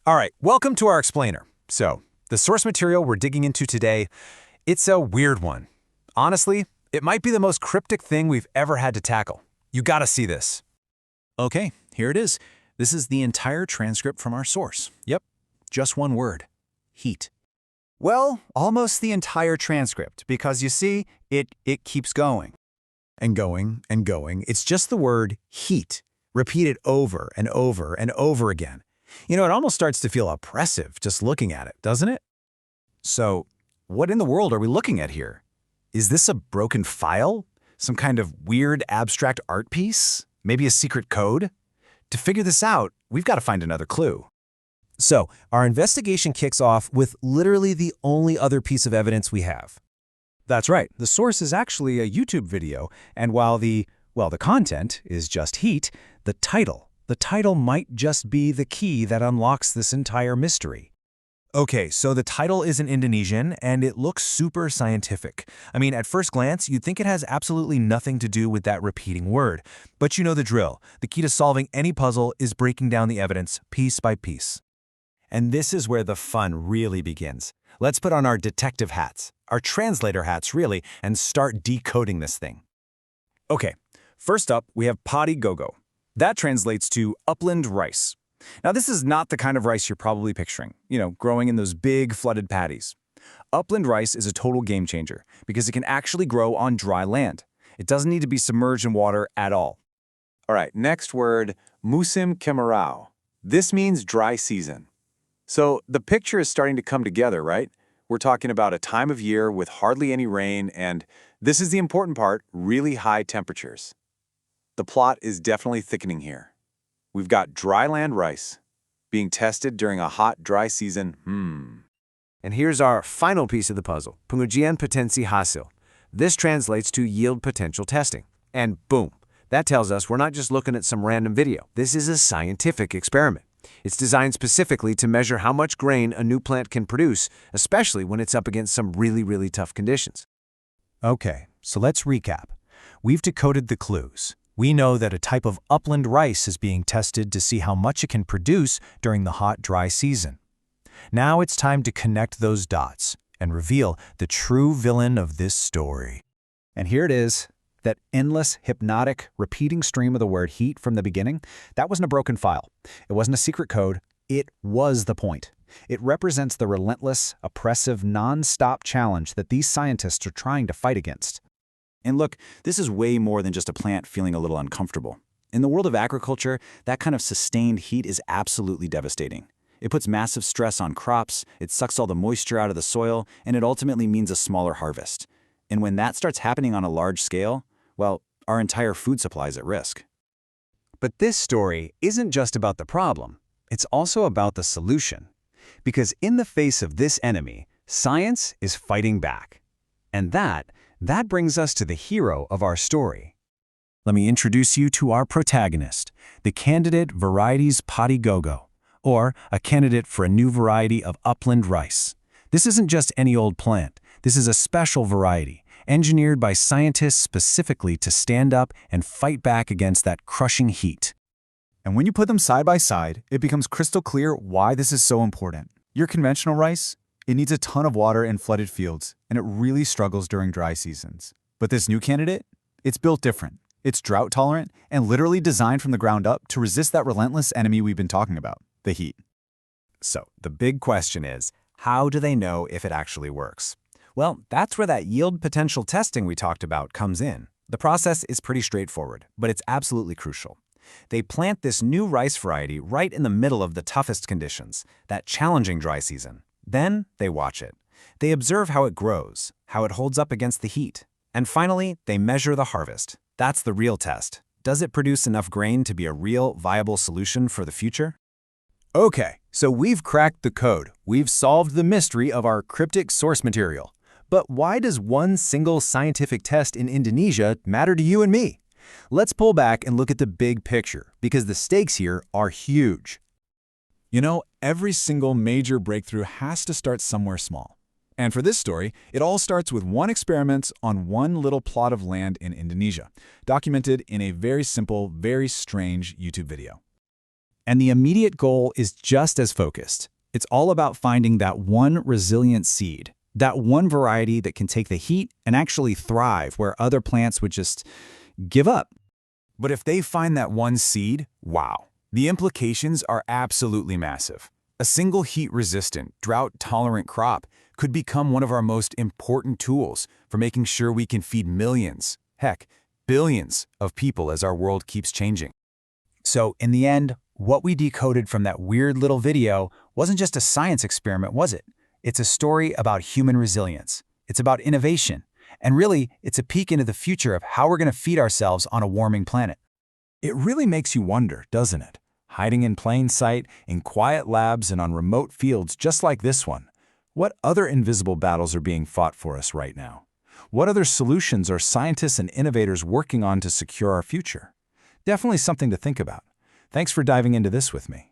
All right, welcome to our explainer. So, the source material we're digging into today, it's a weird one. Honestly, it might be the most cryptic thing we've ever had to tackle. You gotta see this. Okay, here it is. This is the entire transcript from our source. Yep, just one word. Heat. Well, almost the entire transcript, because you see, it keeps going. And going and going. It's just the word heat, repeated over and over and over again. You know, it almost starts to feel oppressive just looking at it, doesn't it? So, what in the world are we looking at here? Is this a broken file? Some kind of weird abstract art piece? Maybe a secret code? To figure this out, we've got to find another clue. So, our investigation kicks off with literally the only other piece of evidence we have. That's right, the source is actually a YouTube video, and while the content is just heat, the title might just be the key that unlocks this entire mystery. Okay, so the title is in Indonesian, and it looks super scientific. I mean, at first glance, you'd think it has absolutely nothing to do with that repeating word. But you know the drill. The key to solving any puzzle is breaking down the evidence piece by piece. And this is where the fun really begins. Let's put on our detective hats, our translator hats really, and start decoding this thing. Okay, first up, we have padi gogo. That translates to upland rice. Now, this is not the kind of rice you're probably picturing, growing in those big flooded paddies. Upland rice is a total game changer because it can actually grow on dry land. It doesn't need to be submerged in water at all. All right, next word, musim kemarau. This means dry season. So the picture is starting to come together, right? We're talking about a time of year with hardly any rain and, this is the important part, really high temperatures. The plot is definitely thickening here. We've got dry land rice being tested during a hot, dry season. And here's our final piece of the puzzle, pengujian potensi hasil. This translates to yield potential testing. And boom, that tells us we're not just looking at some random video. This is a scientific experiment. It's designed specifically to measure how much grain a new plant can produce, especially when it's up against some really, really tough conditions. Okay, so let's recap. We've decoded the clues. We know that a type of upland rice is being tested to see how much it can produce during the hot, dry season. Now it's time to connect those dots and reveal the true villain of this story. And here it is, that endless, hypnotic, repeating stream of the word heat from the beginning. That wasn't a broken file. It wasn't a secret code. It was the point. It represents the relentless, oppressive, non-stop challenge that these scientists are trying to fight against. And look, this is way more than just a plant feeling a little uncomfortable. In the world of agriculture, that kind of sustained heat is absolutely devastating. It puts massive stress on crops, it sucks all the moisture out of the soil, and it ultimately means a smaller harvest. And when that starts happening on a large scale, well, our entire food supply is at risk. But this story isn't just about the problem. It's also about the solution. Because in the face of this enemy, science is fighting back. And that brings us to the hero of our story. Let me introduce you to our protagonist, the candidate varieties padi gogo, or a candidate for a new variety of upland rice. This isn't just any old plant. This is a special variety, engineered by scientists specifically to stand up and fight back against that crushing heat. And when you put them side by side, it becomes crystal clear why this is so important. Your conventional rice, it needs a ton of water in flooded fields, and it really struggles during dry seasons. But this new candidate, it's built different. It's drought tolerant and literally designed from the ground up to resist that relentless enemy we've been talking about, the heat. So the big question is, how do they know if it actually works? Well, that's where that yield potential testing we talked about comes in. The process is pretty straightforward, but it's absolutely crucial. They plant this new rice variety right in the middle of the toughest conditions, that challenging dry season. Then they watch it. They observe how it grows, how it holds up against the heat. And finally, they measure the harvest. That's the real test. Does it produce enough grain to be a real, viable solution for the future? Okay, so we've cracked the code. We've solved the mystery of our cryptic source material. But why does one single scientific test in Indonesia matter to you and me? Let's pull back and look at the big picture, because the stakes here are huge. You know, every single major breakthrough has to start somewhere small. And for this story, it all starts with one experiment on one little plot of land in Indonesia, documented in a very simple, very strange YouTube video. And the immediate goal is just as focused. It's all about finding that one resilient seed, that one variety that can take the heat and actually thrive where other plants would just give up. But if they find that one seed, wow, the implications are absolutely massive. A single heat-resistant, drought-tolerant crop could become one of our most important tools for making sure we can feed millions, heck, billions of people as our world keeps changing. So, in the end, what we decoded from that weird little video wasn't just a science experiment, was it? It's a story about human resilience. It's about innovation. And really, it's a peek into the future of how we're going to feed ourselves on a warming planet. It really makes you wonder, doesn't it? Hiding in plain sight, in quiet labs and on remote fields just like this one. What other invisible battles are being fought for us right now? What other solutions are scientists and innovators working on to secure our future? Definitely something to think about. Thanks for diving into this with me.